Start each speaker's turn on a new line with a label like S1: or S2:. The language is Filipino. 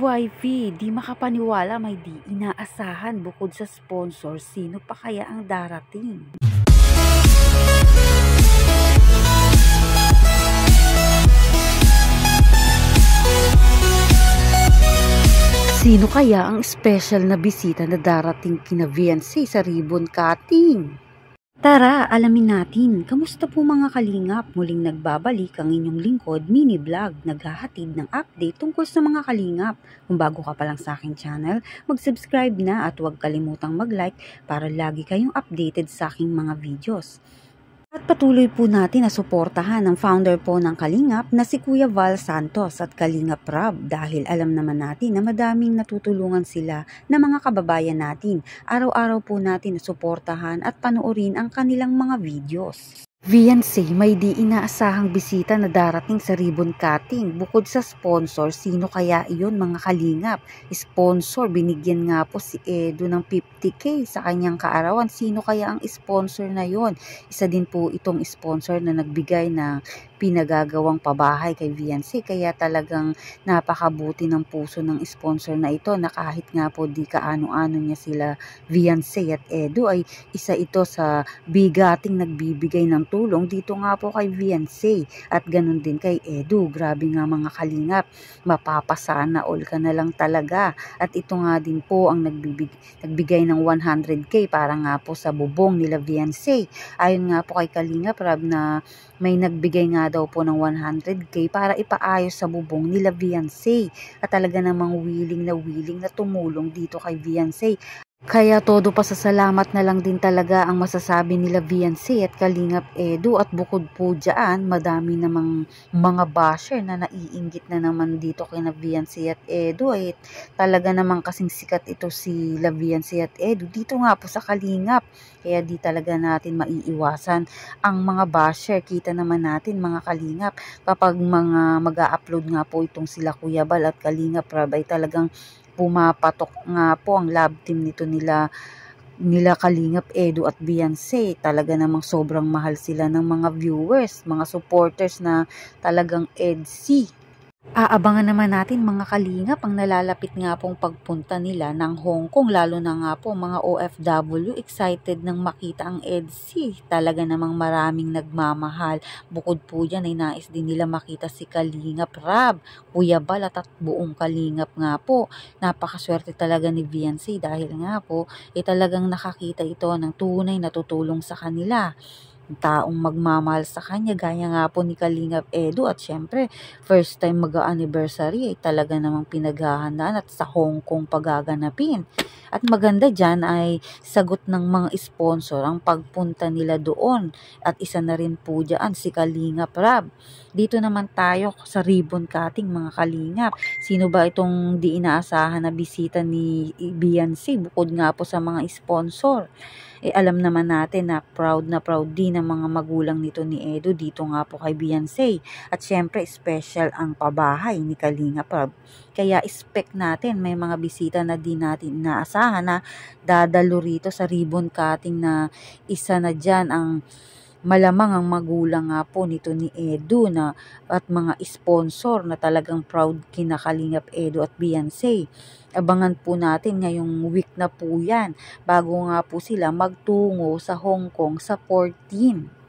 S1: FYP, di makapaniwala may di inaasahan bukod sa sponsor, sino pa kaya ang darating? Sino kaya ang special na bisita na darating kina VNC sa ribbon cutting? Tara, alamin natin. Kamusta po mga kalingap? Muling nagbabalik ang inyong lingkod, mini vlog, naghahatid ng update tungkol sa mga kalingap. Kung bago ka pa lang sa aking channel, mag-subscribe na at huwag kalimutang mag-like para lagi kayong updated sa aking mga videos. At patuloy po natin na suportahan ang founder po ng Kalingap na si Kuya Val Santos at Kalingap Rob dahil alam naman natin na madaming natutulungan sila na mga kababayan natin. Araw-araw po natin na suportahan at panoorin ang kanilang mga videos. VNC, may di inaasahang bisita na darating sa ribbon cutting. Bukod sa sponsor, sino kaya iyon mga kalingap? Sponsor, binigyan nga po si Edu ng 50k sa kanyang kaarawan. Sino kaya ang sponsor na yon? Isa din po itong sponsor na nagbigay ng pinagagawang pabahay kay VNC. Kaya talagang napakabuti ng puso ng sponsor na ito na kahit nga po di kaano-ano niya sila VNC at Edu ay isa ito sa bigating nagbibigay ng tulong dito nga po kay VNC at ganun din kay Edu. Grabe nga mga kalingap, mapapasana all ka na lang talaga. At ito nga din po ang nagbigay ng 100k para nga po sa bubong nila VNC. Ayon nga po kay Kalingap Rob na may nagbigay nga daw po ng 100k para ipaayos sa bubong nila VNC at talaga namang willing na tumulong dito kay VNC. Kaya todo pasasalamat na lang din talaga ang masasabi nila VNC at Kalingap Edu. At bukod po dyan, madami namang mga basher na naiinggit na naman dito kina VNC at Edu. Ay talaga namang kasing sikat ito si VNC at Edu dito nga po sa Kalingap. Kaya di talaga natin maiiwasan ang mga basher. Kita naman natin mga kalingap kapag mga mag-a-upload nga po itong sila Kuya Bal at Kalingap Rob ay talagang pumapatok nga po ang love team nito nila Kalingap Edu at VNC. Talaga namang sobrang mahal sila ng mga viewers, mga supporters na talagang EDC. Aabangan naman natin mga kalingap ang nalalapit nga pong pagpunta nila ng Hong Kong, lalo na nga po mga OFW excited nang makita ang EDC. Talaga namang maraming nagmamahal. Bukod po dyan ay nais din nila makita si Kalingap Rob, Kuya Bal at buong Kalingap nga po. Napakaswerte talaga ni VNC dahil nga po talagang nakakita ito ng tunay na tutulong sa kanila. Taong magmamahal sa kanya gaya nga po ni Kalingap Edu at syempre first time mag-anniversary ay talaga namang pinaghahandaan at sa Hong Kong pagaganapin. At maganda dyan ay sagot ng mga sponsor ang pagpunta nila doon at isa na rin po dyan si Kalingap Rob. Dito naman tayo sa ribbon cutting mga kalingap. Sino ba itong di inaasahan na bisita ni VNC bukod nga po sa mga sponsor? Alam naman natin na proud din ang mga magulang nito ni Edu dito nga po kay VNC. At syempre special ang pabahay ni Kalingap Rob. Kaya expect natin may mga bisita na di natin inaasahan na dadalo rito sa ribbon cutting na isa na dyan ang malamang ang magulang nga po nito ni Edu na at mga sponsor na talagang proud kina Kalingap Edu at VNC. Abangan po natin ngayong week na po yan bago nga po sila magtungo sa Hong Kong sa 14.